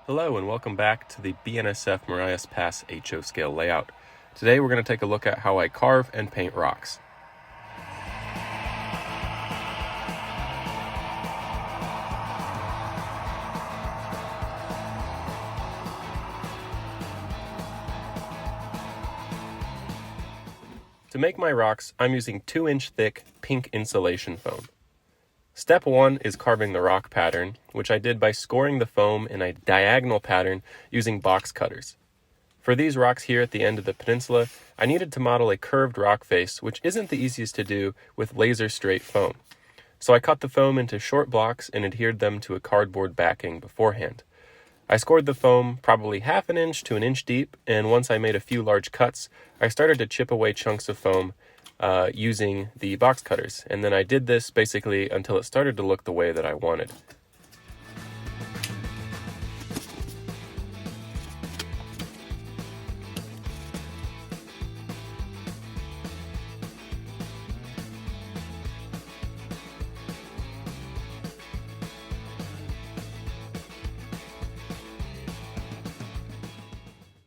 Hello and welcome back to the BNSF Marias Pass HO scale layout. Today we're going to take a look at how I carve and paint rocks. To make my rocks, I'm using 2-inch thick pink insulation foam. Step 1 is carving the rock pattern, which I did by scoring the foam in a diagonal pattern using box cutters. For these rocks here at the end of the peninsula, I needed to model a curved rock face, which isn't the easiest to do with laser straight foam. So I cut the foam into short blocks and adhered them to a cardboard backing beforehand. I scored the foam probably 1/2 inch to 1 inch deep, and once I made a few large cuts, I started to chip away chunks of foam using the box cutters, and then I did this basically until it started to look the way that I wanted.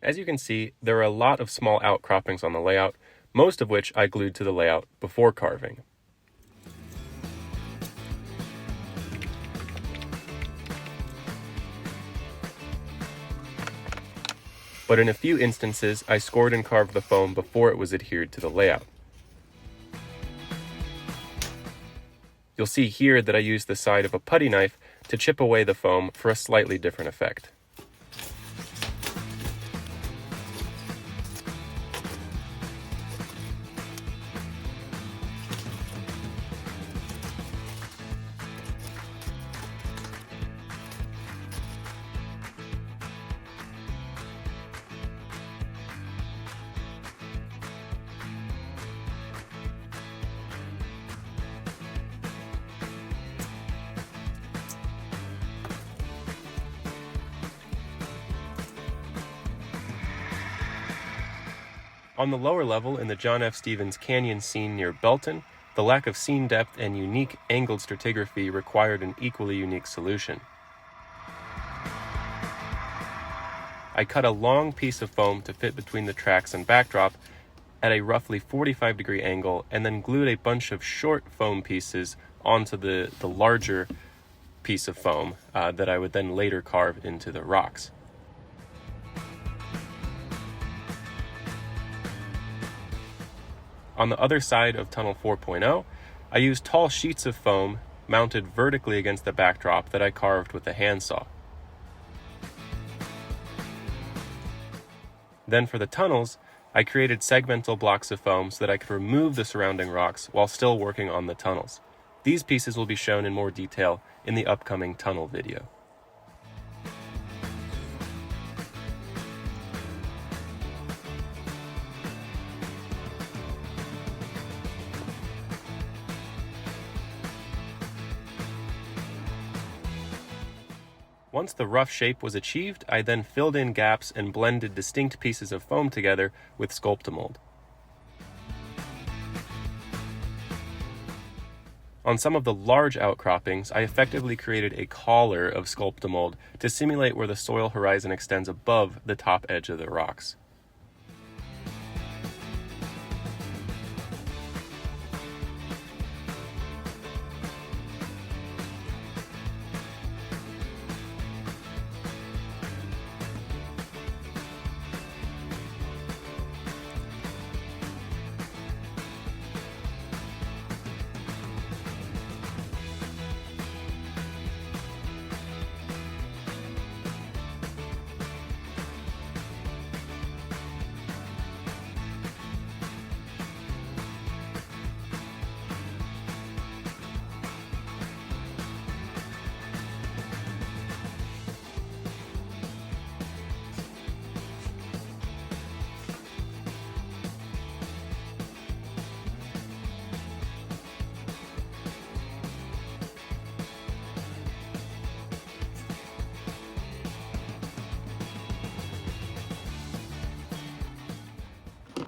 As you can see, there are a lot of small outcroppings on the layout, most of which I glued to the layout before carving. But in a few instances, I scored and carved the foam before it was adhered to the layout. You'll see here that I used the side of a putty knife to chip away the foam for a slightly different effect. On the lower level in the John F. Stevens Canyon scene near Belton, the lack of scene depth and unique angled stratigraphy required an equally unique solution. I cut a long piece of foam to fit between the tracks and backdrop at a roughly 45-degree angle, and then glued a bunch of short foam pieces onto the larger piece of foam that I would then later carve into the rocks. On the other side of Tunnel 4.0, I used tall sheets of foam mounted vertically against the backdrop that I carved with a handsaw. Then for the tunnels, I created segmental blocks of foam so that I could remove the surrounding rocks while still working on the tunnels. These pieces will be shown in more detail in the upcoming tunnel video. Once the rough shape was achieved, I then filled in gaps and blended distinct pieces of foam together with Sculptamold. On some of the large outcroppings, I effectively created a collar of Sculptamold to simulate where the soil horizon extends above the top edge of the rocks.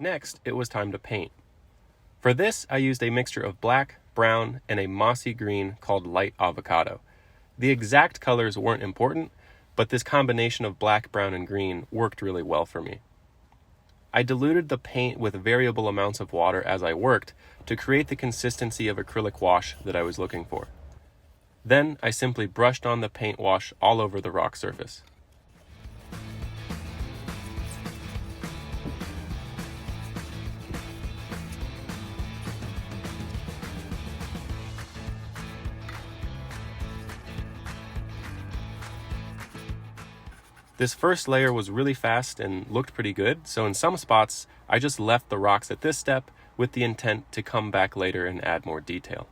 Next, it was time to paint. For this, I used a mixture of black, brown, and a mossy green called light avocado. The exact colors weren't important, but this combination of black, brown, and green worked really well for me. I diluted the paint with variable amounts of water as I worked to create the consistency of acrylic wash that I was looking for. Then I simply brushed on the paint wash all over the rock surface. This first layer was really fast and looked pretty good, so in some spots, I just left the rocks at this step with the intent to come back later and add more detail.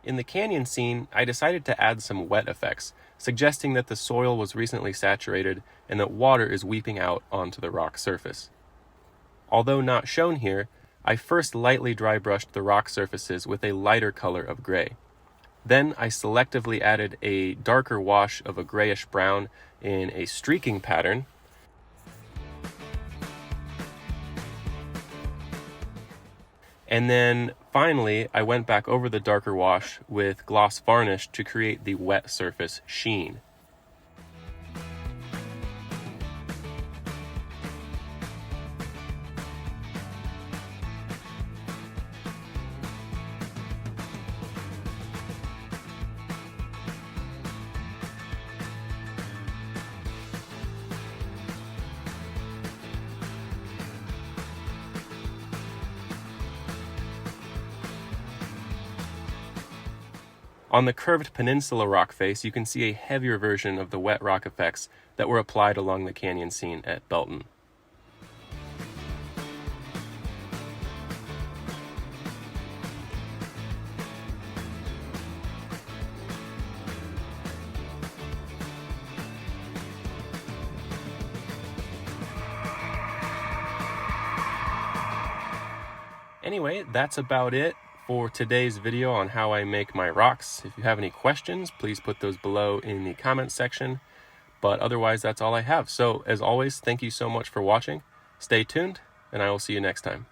In the canyon scene, I decided to add some wet effects, suggesting that the soil was recently saturated and that water is weeping out onto the rock surface. Although not shown here, I first lightly dry brushed the rock surfaces with a lighter color of gray. Then I selectively added a darker wash of a grayish brown in a streaking pattern, and then finally, I went back over the darker wash with gloss varnish to create the wet surface sheen. On the curved peninsula rock face, you can see a heavier version of the wet rock effects that were applied along the canyon scene at Belton. Anyway, that's about it for today's video on how I make my rocks. If you have any questions, please put those below in the comments section. But otherwise, that's all I have. So as always, thank you so much for watching. Stay tuned, and I will see you next time.